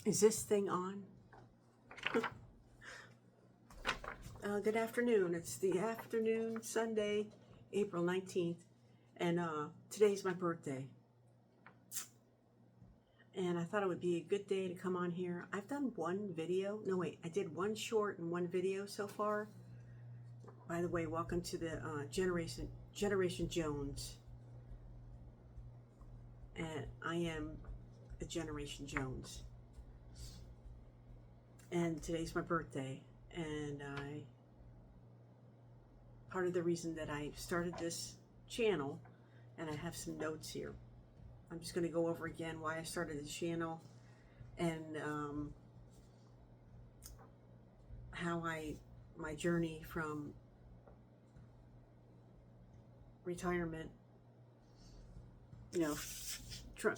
Is this thing on? Good afternoon. It's the afternoon, Sunday, April 19th, and today's my birthday. And I thought it would be a good day to come on here. I've done one video. No, wait, I did one short and one video so far. By the way, welcome to the Generation Jones. And I am a Generation Jones. And today's my birthday. And part of the reason that I started this channel, and I have some notes here. I'm just going to go over again why I started the channel and how my journey from retirement,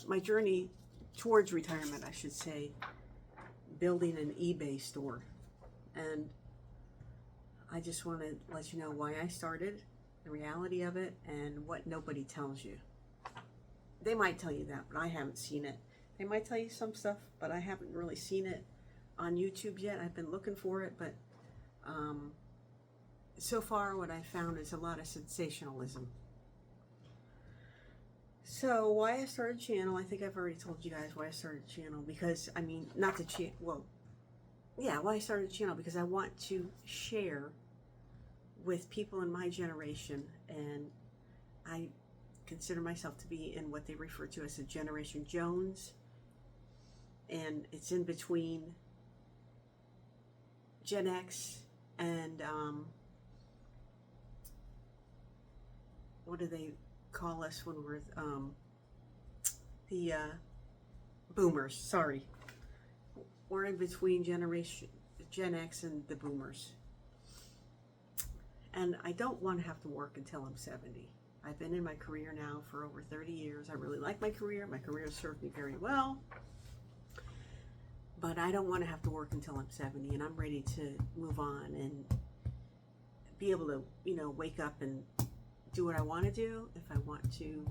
my journey towards retirement, I should say, building an eBay store. And I just want to let you know why I started, the reality of it, and what nobody tells you. They might tell you that, but I haven't seen it. They might tell you some stuff, but I haven't really seen it on YouTube yet. I've been looking for it, but so far what I found is a lot of sensationalism. So why I started a channel, I think I've already told you guys why I started a channel, because, why I started a channel, because I want to share with people in my generation, and I consider myself to be in what they refer to as a Generation Jones, and it's in between Gen X and what do they call us when we're the boomers? Sorry, we're in between Gen X and the boomers, and I don't want to have to work until I'm 70. I've been in my career now for over 30 years. I really like my career. My career has served me very well. But I don't want to have to work until I'm 70, and I'm ready to move on and be able to, wake up and do what I want to do. If I want to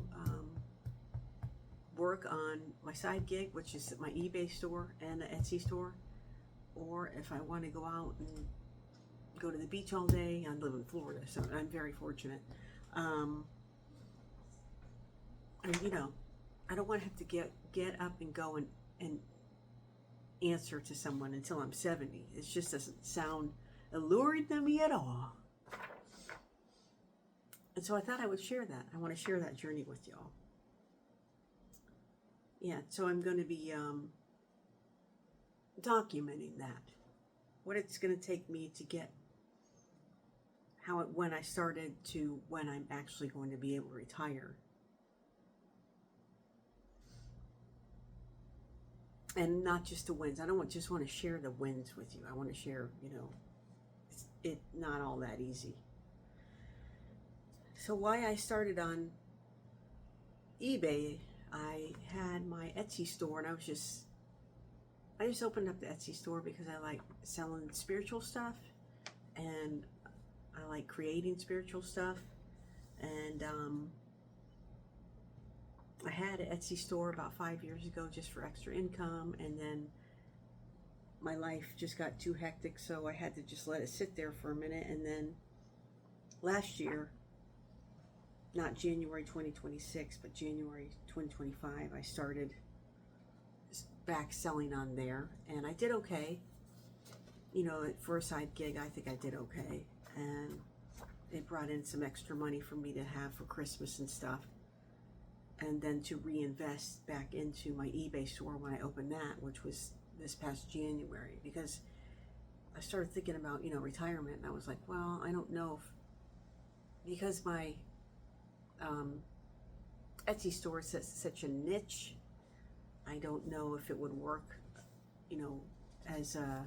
work on my side gig, which is my eBay store and the Etsy store, or if I want to go out and go to the beach all day. I live in Florida, so I'm very fortunate. I don't want to have to get up and go and answer to someone until I'm 70. It just doesn't sound alluring to me at all. And so I thought I would share that. I want to share that journey with y'all. Yeah, so I'm going to be documenting that. What it's going to take me to get when I started to when I'm actually going to be able to retire. And not just the wins. I don't just want to share the wins with you. I want to share, it's not all that easy. So why I started on eBay, I had my Etsy store, and I just opened up the Etsy store because I like selling spiritual stuff, and I like creating spiritual stuff, and I had an Etsy store about 5 years ago just for extra income, and then my life just got too hectic, so I had to just let it sit there for a minute. And then last year, not January 2026, but January 2025, I started back selling on there, and I did okay. For a side gig, I think I did okay, and it brought in some extra money for me to have for Christmas and stuff, and then to reinvest back into my eBay store when I opened that, which was this past January, because I started thinking about, retirement, and I was like, well, I don't know because my Etsy store is such a niche, I don't know if it would work, as a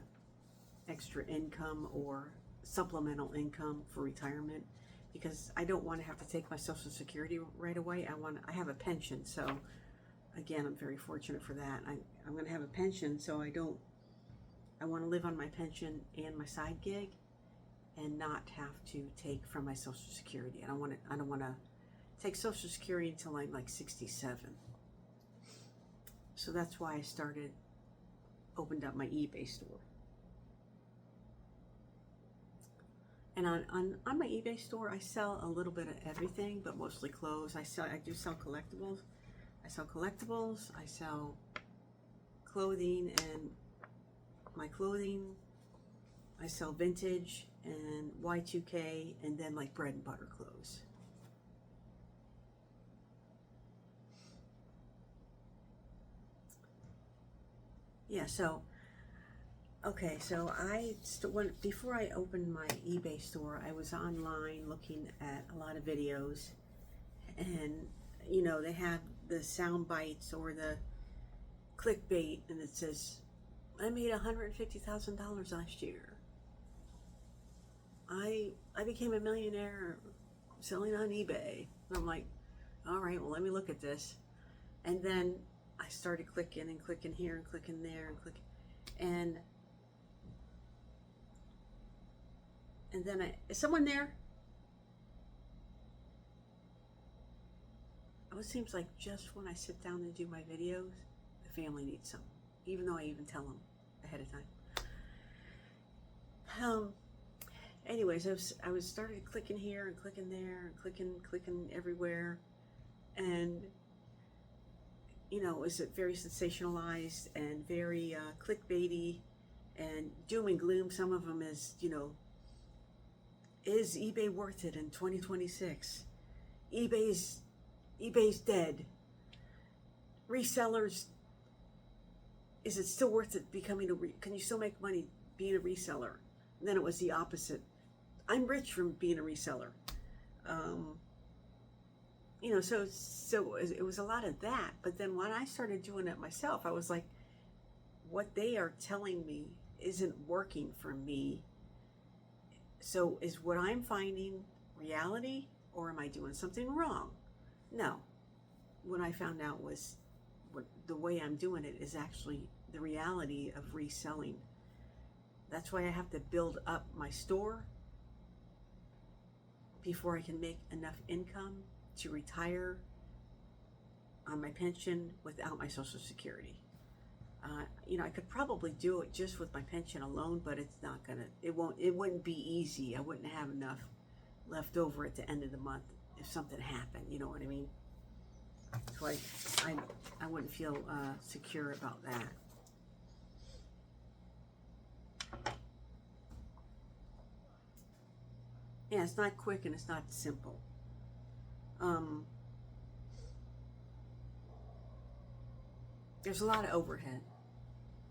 extra income or supplemental income for retirement, because I don't want to have to take my Social Security right away. I have a pension, so again, I'm very fortunate for that. I'm going to have a pension, so I want to live on my pension and my side gig, and not have to take from my Social Security. I don't want to take Social Security until I'm like 67. So that's why I started opened up my eBay store. And on my eBay store, I sell a little bit of everything, but mostly clothes. I do sell collectibles. I sell clothing, and my clothing, I sell vintage and Y2K, and then like bread and butter clothes. Yeah, so okay, so before I opened my eBay store, I was online looking at a lot of videos, and you know, they have the sound bites or the clickbait, and it says, I made $150,000 last year. I became a millionaire selling on eBay. And I'm like, all right, well, let me look at this. And then I started clicking and clicking here and clicking there and clicking, and then is someone there? Oh, it seems like just when I sit down and do my videos, the family needs some, even though I even tell them ahead of time. Anyways, I was started clicking here and clicking there and clicking everywhere, and you know, it was very sensationalized and very clickbaity and doom and gloom. Some of them is, you know, is eBay worth it in 2026? eBay's dead. Resellers, is it still worth it becoming can you still make money being a reseller? And then it was the opposite. I'm rich from being a reseller. You know, so it was a lot of that. But then when I started doing it myself, I was like, what they are telling me isn't working for me. So is what I'm finding reality, or am I doing something wrong? No. What I found out was the way I'm doing it is actually the reality of reselling. That's why I have to build up my store before I can make enough income to retire on my pension without my Social Security. You know, I could probably do it just with my pension alone, but it's not gonna. It wouldn't be easy. I wouldn't have enough left over at the end of the month if something happened. You know what I mean? So I wouldn't feel secure about that. Yeah, it's not quick and it's not simple. There's a lot of overhead.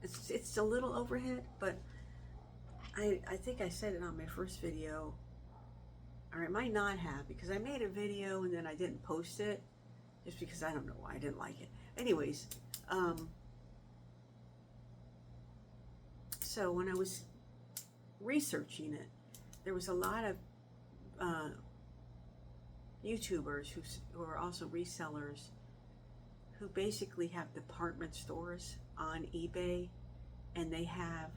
It's a little overhead, but I think I said it on my first video, or I might not have, because I made a video and then I didn't post it, just because I don't know why I didn't like it. Anyways, so when I was researching it, there was a lot of YouTubers who are also resellers, who basically have department stores on eBay, and they have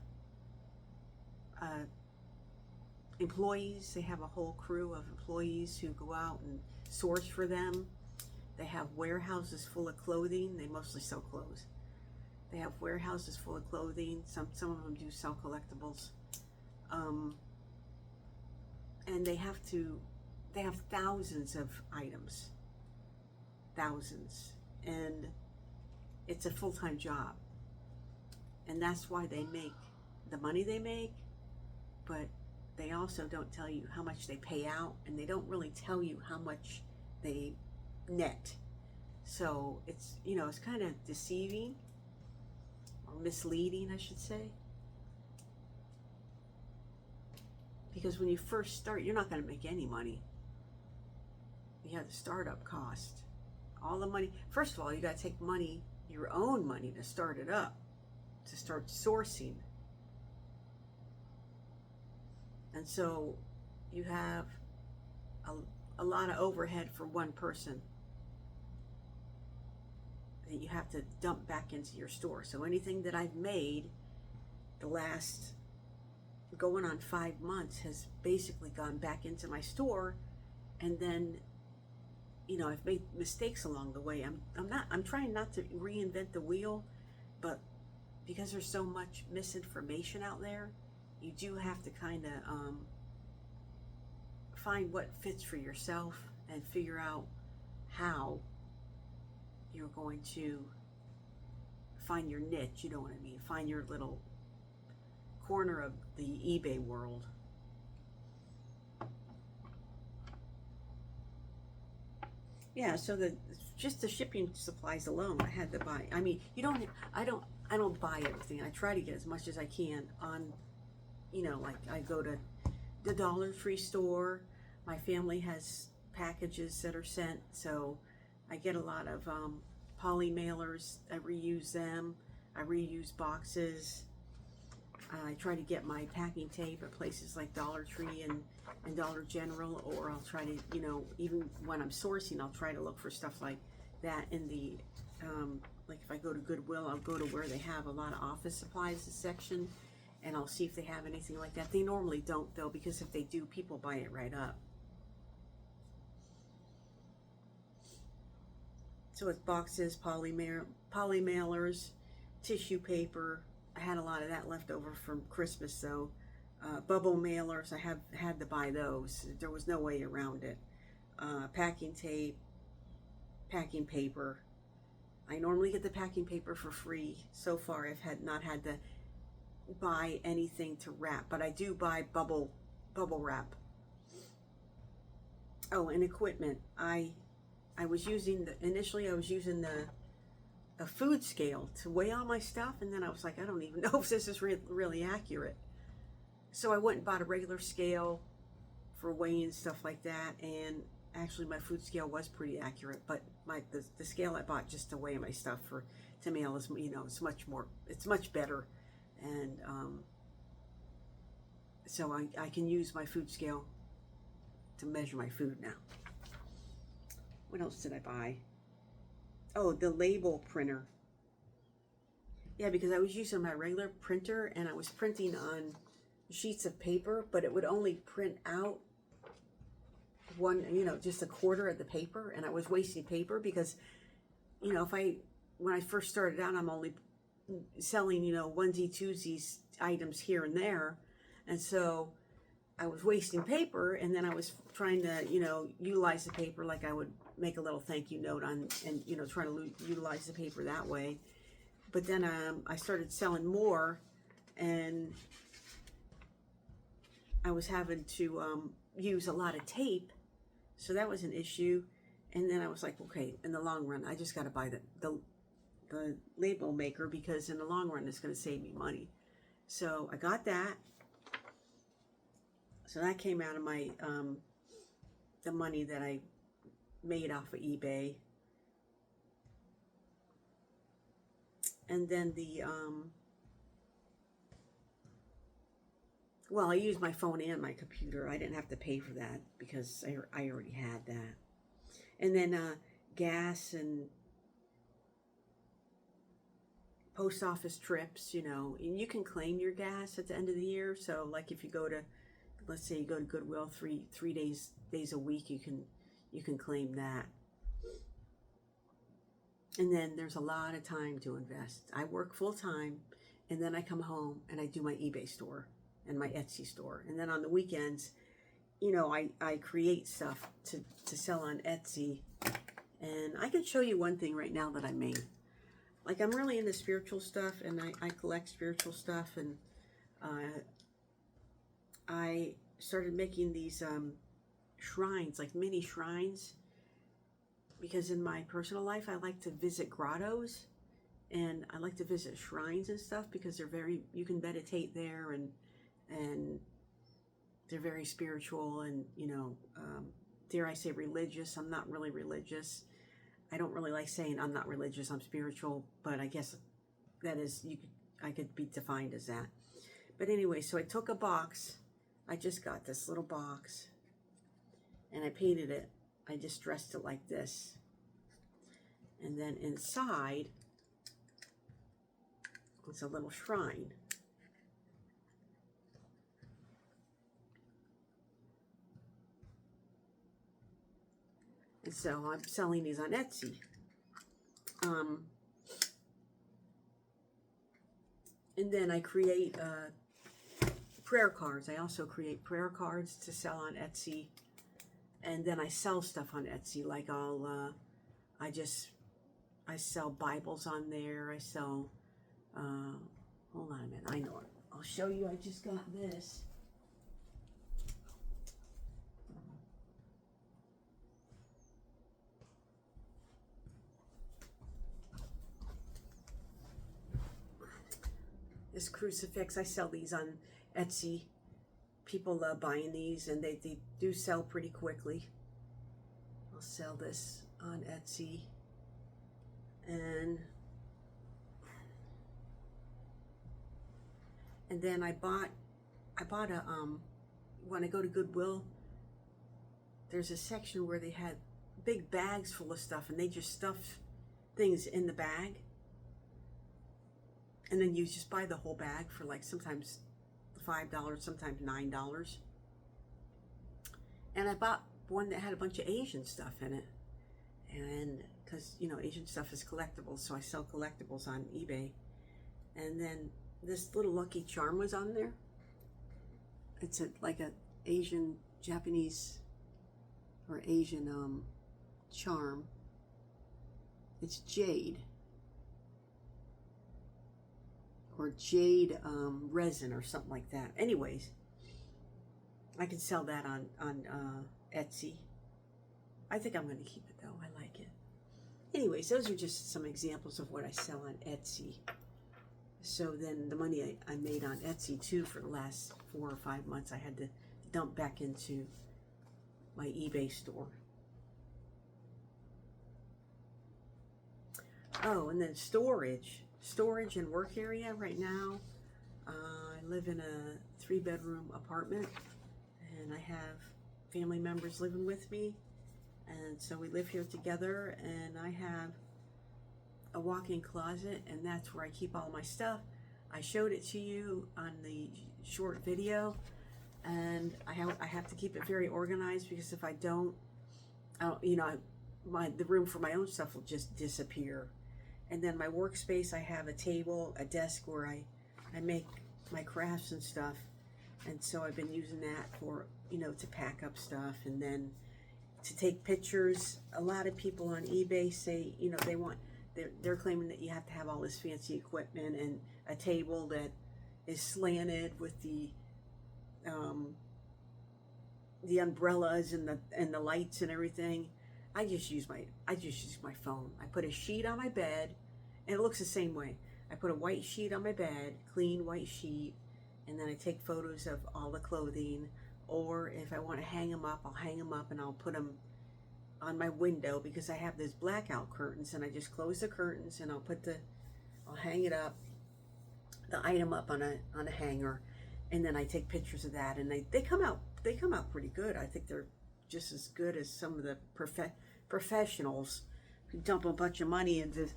employees. They have a whole crew of employees who go out and source for them. They have warehouses full of clothing. They mostly sell clothes. They have warehouses full of clothing. Some of them do sell collectibles, and they have thousands of items, thousands, and it's a full-time job. And that's why they make the money they make, but they also don't tell you how much they pay out, and they don't really tell you how much they net. So it's, you know, it's kind of deceiving, or misleading, I should say. Because when you first start, you're not going to make any money. You have the startup cost. All the money. First of all, you got to take money, your own money, to start it up, to start sourcing. And so you have a lot of overhead for one person that you have to dump back into your store. So anything that I've made the last going on 5 months has basically gone back into my store. And then, you know, I've made mistakes along the way. I'm trying not to reinvent the wheel, but because there's so much misinformation out there, you do have to kind of find what fits for yourself and figure out how you're going to find your niche, you know what I mean? Find your little corner of the eBay world. Yeah, so just the shipping supplies alone, I had to buy. I mean, I don't buy everything. I try to get as much as I can on, like I go to the Dollar Tree store. My family has packages that are sent, so I get a lot of poly mailers. I reuse them. I reuse boxes. I try to get my packing tape at places like Dollar Tree and Dollar General, or I'll try to, even when I'm sourcing, I'll try to look for stuff like that in the, like if I go to Goodwill, I'll go to where they have a lot of office supplies section, and I'll see if they have anything like that. They normally don't, though, because if they do, people buy it right up. So it's boxes, poly mailers, tissue paper. I had a lot of that left over from Christmas, though. Bubble mailers, I have had to buy those. There was no way around it. Packing tape, packing paper. I normally get the packing paper for free. So far, I've not had to buy anything to wrap, but I do buy bubble wrap. Oh, and equipment. I was using initially I was using a food scale to weigh all my stuff, and then I was like, I don't even know if this is really accurate. So I went and bought a regular scale for weighing stuff like that, and actually my food scale was pretty accurate, but the scale I bought just to weigh my stuff to mail is, it's much better, and so I can use my food scale to measure my food now. What else did I buy? Oh, the label printer. Yeah, because I was using my regular printer and I was printing on sheets of paper, but it would only print out one, just a quarter of the paper, and I was wasting paper because, when I first started out, I'm only selling, onesie, twosies items here and there, and so I was wasting paper, and then I was trying to, utilize the paper, like I would make a little thank you note on, and, trying to utilize the paper that way. But then I started selling more, and I was having to use a lot of tape, so that was an issue. And then I was like, okay, in the long run, I just got to buy the label maker, because in the long run, it's going to save me money. So I got that. So that came out of my the money that I made off of eBay. And then well, I used my phone and my computer. I didn't have to pay for that because I already had that. And then gas and post office trips, and you can claim your gas at the end of the year. So like if you go to, let's say you go to Goodwill three days a week, you can claim that. And then there's a lot of time to invest. I work full time, and then I come home and I do my eBay store and my Etsy store. And then on the weekends, I create stuff to sell on Etsy. And I can show you one thing right now that I made. Like, I'm really into spiritual stuff, and I collect spiritual stuff, and I started making these shrines, like mini shrines, because in my personal life, I like to visit grottos, and I like to visit shrines and stuff, because you can meditate there, and they're very spiritual, and, dare I say religious. I'm not really religious. I don't really like saying I'm not religious, I'm spiritual, but I guess that is, I could be defined as that. But anyway, so I took a box. I just got this little box, and I painted it. I just dressed it like this. And then inside, it's a little shrine. And so I'm selling these on Etsy. And then I create prayer cards. I also create prayer cards to sell on Etsy. And then I sell stuff on Etsy. Like I sell Bibles on there. I sell, hold on a minute. I know it. I'll show you. I just got this. This crucifix, I sell these on Etsy. People love buying these, and they do sell pretty quickly. I'll sell this on Etsy. And then I bought a when I go to Goodwill, there's a section where they had big bags full of stuff, and they just stuff things in the bag, and then you just buy the whole bag for like sometimes $5, sometimes $9. And I bought one that had a bunch of Asian stuff in it, and because Asian stuff is collectibles, so I sell collectibles on eBay. And then this little Lucky Charm was on there. It's like a Asian, Japanese, or Asian charm. It's jade, or jade resin or something like that. Anyways, I can sell that on Etsy. I think I'm going to keep it though. I like it. Anyways, those are just some examples of what I sell on Etsy. So then the money I made on Etsy too for the last 4 or 5 months, I had to dump back into my eBay store. Oh, and then storage and work area. Right now, I live in a 3-bedroom apartment, and I have family members living with me, and so we live here together. And I have a walk-in closet, and that's where I keep all my stuff. I showed it to you on the short video, and I have to keep it very organized, because if I don't, the room for my own stuff will just disappear. And then my workspace, I have a table, a desk where I make my crafts and stuff, and so I've been using that for to pack up stuff, and then to take pictures. A lot of people on eBay say they're claiming that you have to have all this fancy equipment and a table that is slanted with the umbrellas and the lights and everything. I just use my phone. I put a sheet on my bed, and it looks the same way. I put a white sheet on my bed, clean white sheet, and then I take photos of all the clothing. Or if I want to hang them up, I'll hang them up, and I'll put them on my window, because I have those blackout curtains, and I just close the curtains, and I'll hang it up, the item up on a hanger, and then I take pictures of that, and they come out pretty good. I think they're just as good as some of the professionals who dump a bunch of money into.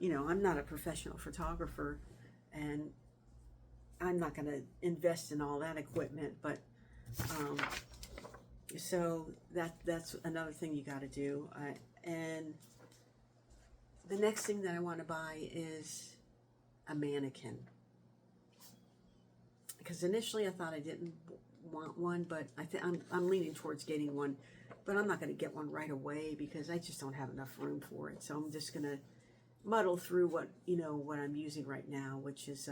I'm not a professional photographer, and I'm not going to invest in all that equipment, but so that's another thing you got to do. And the next thing that I want to buy is a mannequin, because initially I thought I didn't want one, but I'm leaning towards getting one, but I'm not going to get one right away because I just don't have enough room for it. So I'm just going to muddle through what I'm using right now, which is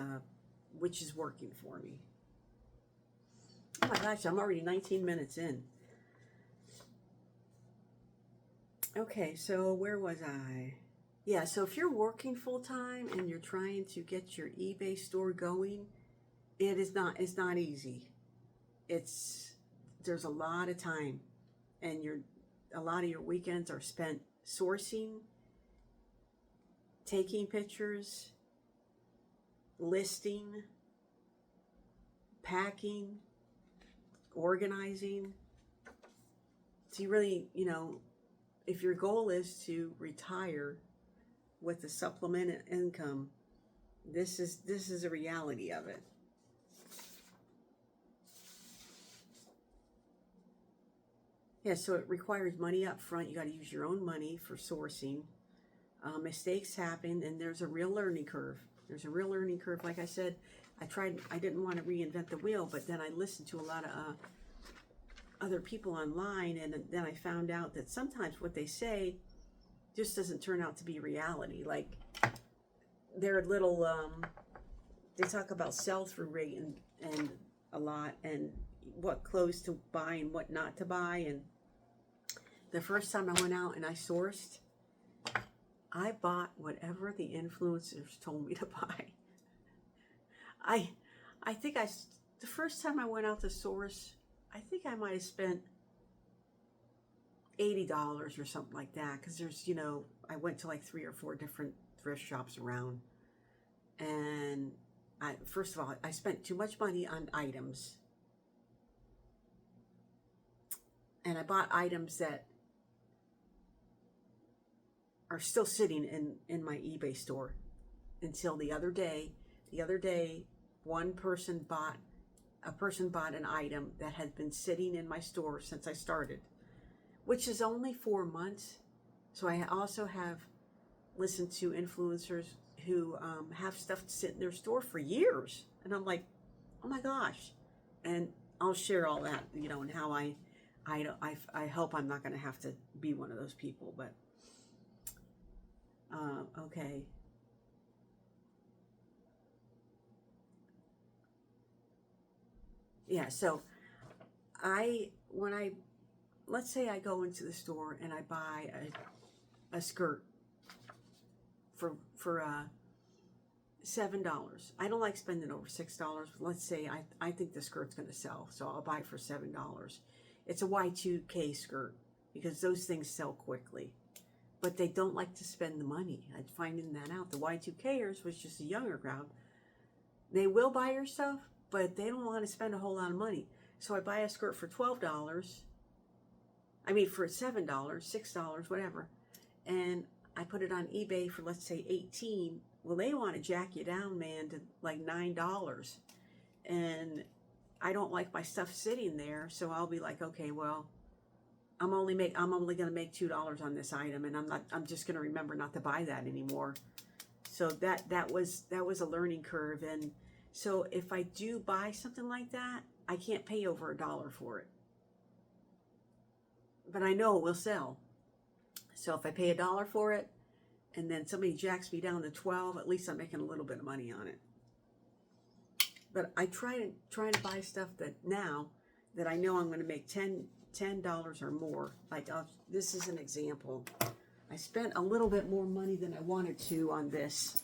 working for me. Oh my gosh, I'm already 19 minutes in. Okay, so where was I? Yeah, so if you're working full-time and you're trying to get your eBay store going, it's not easy. There's a lot of time, and a lot of your weekends are spent sourcing, taking pictures, listing, packing, organizing. So you really, if your goal is to retire with a supplemental income, this is a reality of it. Yeah, so it requires money up front. You got to use your own money for sourcing. Mistakes happen, and there's a real learning curve. There's a real learning curve. Like I said, I didn't want to reinvent the wheel, but then I listened to a lot of other people online, and then I found out that sometimes what they say just doesn't turn out to be reality. Like they're little, they talk about sell-through rate and a lot, and what clothes to buy and what not to buy. And the first time I went out and I sourced, I bought whatever the influencers told me to buy. I think the first time I went out to source, I think I might have spent $80 or something like that, because there's, I went to like 3 or 4 different thrift shops around, and first of all, I spent too much money on items, and I bought items that are still sitting in my eBay store until the other day. The other day, a person bought an item that had been sitting in my store since I started, which is only 4 months. So I also have listened to influencers who have stuff sit in their store for years, and I'm like, oh my gosh. And I'll share all that, and how I hope I'm not going to have to be one of those people, but okay. Yeah, so let's say I go into the store and I buy a skirt for $7. I don't like spending over $6. Let's say I think the skirt's going to sell, so I'll buy it for $7. It's a Y2K skirt, because those things sell quickly, but they don't like to spend the money. I'm finding that out. The Y2Kers was just a younger crowd. They will buy your stuff, but they don't want to spend a whole lot of money. So I buy a skirt for $12. I mean, for $7, $6, whatever. And I put it on eBay for, let's say, $18. Well, they want to jack you down, man, to like $9. And I don't like my stuff sitting there. So I'll be like, okay, well, I'm only going to make $2 on this item, and I'm just going to remember not to buy that anymore. So that was a learning curve. And so if I do buy something like that, I can't pay over $1 for it, but I know it will sell. So if I pay $1 for it, and then somebody jacks me down to 12, at least I'm making a little bit of money on it. But I try to buy stuff that now that I know I'm going to make $10 or more. Like this is an example. I spent a little bit more money than I wanted to on this,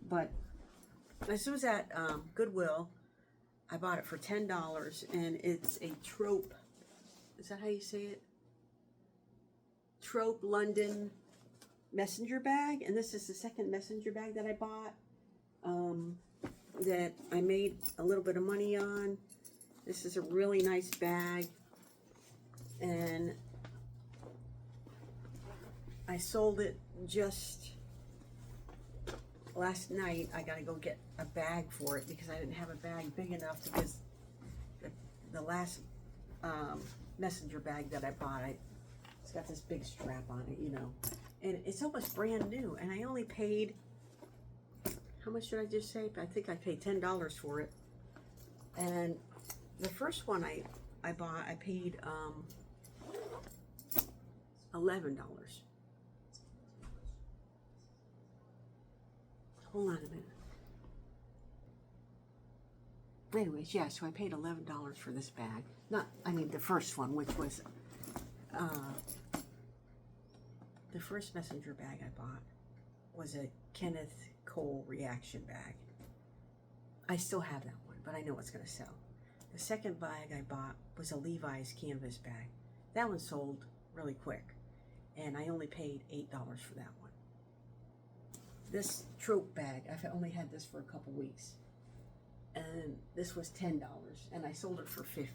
but this was at Goodwill. I bought it for $10, and it's a Trope. Is that how you say it? Trope London messenger bag, and this is the second messenger bag that I bought that I made a little bit of money on. This is a really nice bag, and I sold it just last night. I gotta go get a bag for it because I didn't have a bag big enough, because the last messenger bag that I bought, it's got this big strap on it, and it's almost brand new, and I only paid, how much did I just say? I think I paid $10 for it. And the first one I bought, I paid $11. Hold on a minute. Anyways, yeah, so I paid $11 for this bag. The first one, which was the first messenger bag I bought was a Kenneth Cole reaction bag. I still have that one, but I know it's going to sell. The second bag I bought was a Levi's canvas bag. That one sold really quick, and I only paid $8 for that one. This Trope bag, I've only had this for a couple weeks, and this was $10, and I sold it for $50.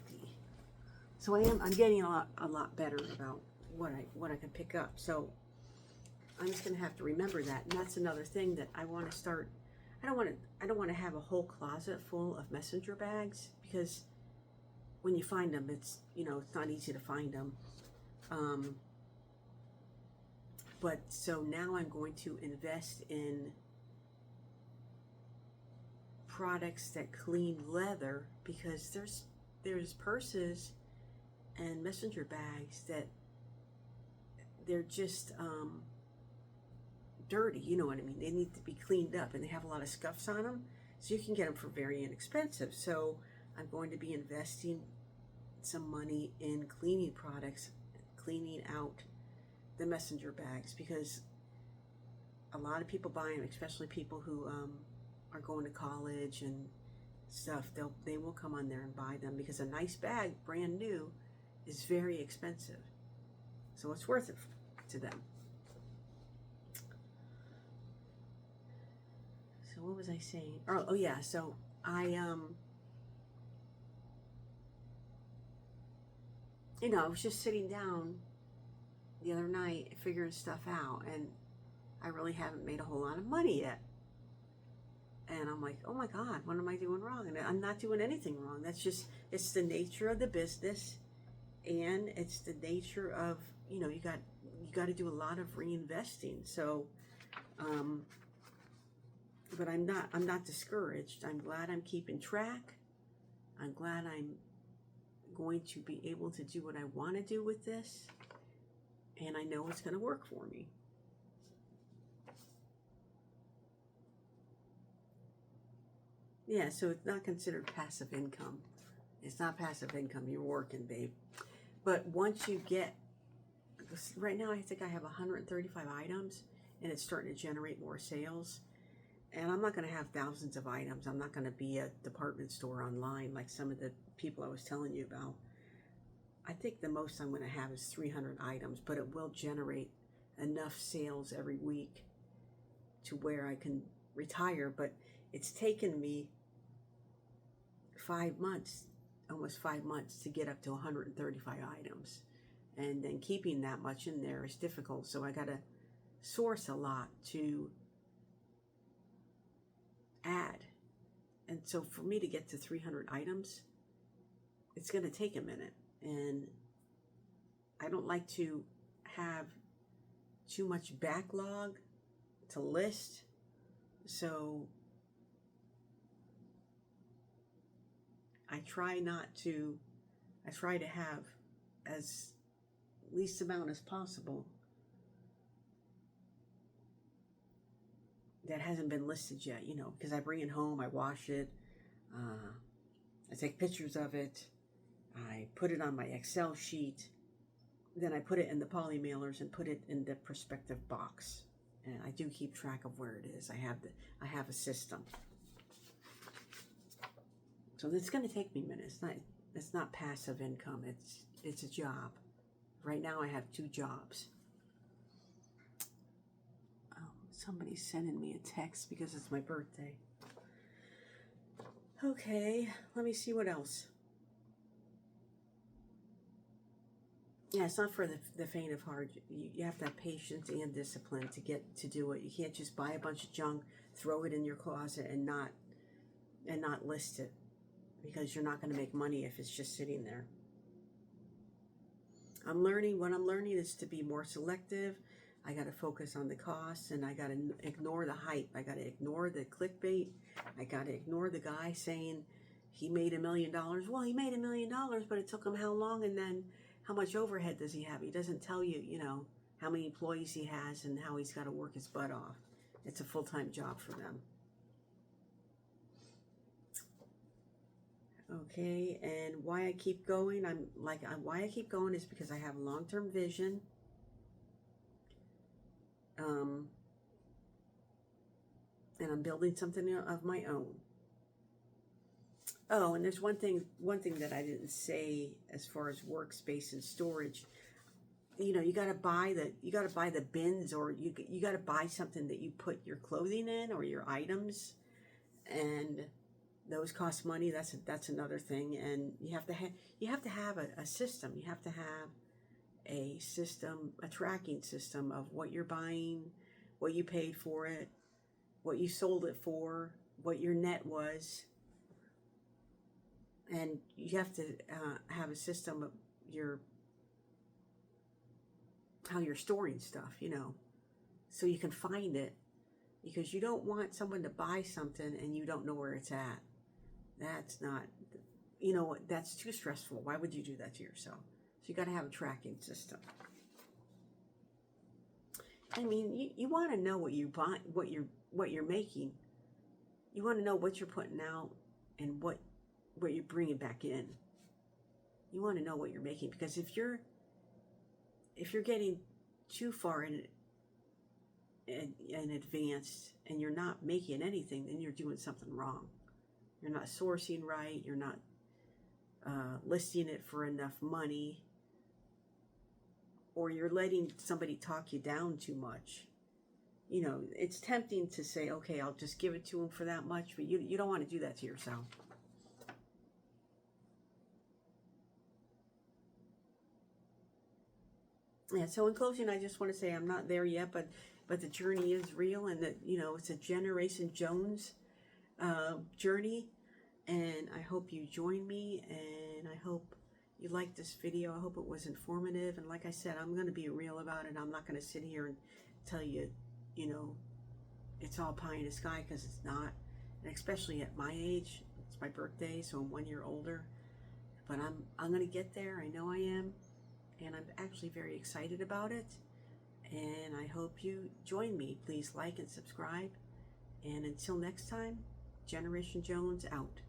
So I'm getting a lot better about what I can pick up. So I'm just gonna have to remember that, and that's another thing that I want to start. I don't want to have a whole closet full of messenger bags, because when you find them, it's not easy to find them. But so now I'm going to invest in products that clean leather, because there's purses and messenger bags that they're just dirty, you know what I mean? They need to be cleaned up, and they have a lot of scuffs on them, so you can get them for very inexpensive. So I'm going to be investing some money in cleaning products, cleaning out the messenger bags, because a lot of people buy them, especially people who are going to college and stuff. They will come on there and buy them, because a nice bag, brand new, is very expensive. So it's worth it to them. So what was I saying? Oh yeah. So I I was just sitting down the other night figuring stuff out, and I really haven't made a whole lot of money yet. And I'm like, oh my God, what am I doing wrong? And I'm not doing anything wrong. It's the nature of the business, and it's the nature of, you got to do a lot of reinvesting. So, but I'm not discouraged. I'm glad I'm keeping track. I'm glad I'm going to be able to do what I want to do with this, and I know it's going to work for me. Yeah, so it's not considered passive income. It's not passive income. You're working, babe. But once you get, right now I think I have 135 items, and it's starting to generate more sales. And I'm not going to have thousands of items. I'm not going to be a department store online like some of the people I was telling you about. I think the most I'm going to have is 300 items, but it will generate enough sales every week to where I can retire. But it's taken me 5 months, almost 5 months, to get up to 135 items. And then keeping that much in there is difficult. So I got to source a lot to add. And so for me to get to 300 items, it's going to take a minute. And I don't like to have too much backlog to list. So I try to have as least amount as possible that hasn't been listed yet, because I bring it home, I wash it, I take pictures of it, I put it on my Excel sheet, then I put it in the poly mailers and put it in the prospective box. And I do keep track of where it is. I have a system. So it's going to take me minutes. It's not passive income. It's a job. Right now I have 2 jobs. Oh, somebody's sending me a text because it's my birthday. Okay, let me see what else. Yeah, it's not for the faint of heart. You have to have patience and discipline to do it. You can't just buy a bunch of junk, throw it in your closet, and not list it, because you're not going to make money if it's just sitting there. What I'm learning is to be more selective. I got to focus on the costs, and I got to ignore the hype. I got to ignore the clickbait. I got to ignore the guy saying he made $1 million. Well, he made $1 million, but it took him how long? And then how much overhead does he have? He doesn't tell you, how many employees he has and how he's got to work his butt off. It's a full-time job for them. Okay, and why I keep going, why I keep going is because I have a long-term vision. And I'm building something of my own. Oh, and there's one thing that I didn't say as far as workspace and storage. You got to buy the bins, or you got to buy something that you put your clothing in or your items, and those cost money. That's another thing. And you have to have a system. You have to have a system, a tracking system of what you're buying, what you paid for it, what you sold it for, what your net was. And you have to have a system of how you're storing stuff, so you can find it. because you don't want someone to buy something and you don't know where it's at. That's not, that's too stressful. Why would you do that to yourself? So you got to have a tracking system. I mean, you want to know what you buy, what you're making. You want to know what you're putting out and what you're bringing back in. You want to know what you're making, because if you're getting too far in advanced and you're not making anything, then you're doing something wrong. You're not sourcing right. You're not listing it for enough money, or you're letting somebody talk you down too much. It's tempting to say, okay, I'll just give it to them for that much, but you don't want to do that to yourself. Yeah, so in closing, I just want to say I'm not there yet, but the journey is real, and that, it's a Generation Jones journey, and I hope you join me, and I hope you liked this video. I hope it was informative, and like I said, I'm going to be real about it. I'm not going to sit here and tell you, it's all pie in the sky, because it's not, and especially at my age. It's my birthday, so I'm 1 year older, but I'm going to get there. I know I am. And I'm actually very excited about it. And I hope you join me. Please like and subscribe. And until next time, Generation Jones out.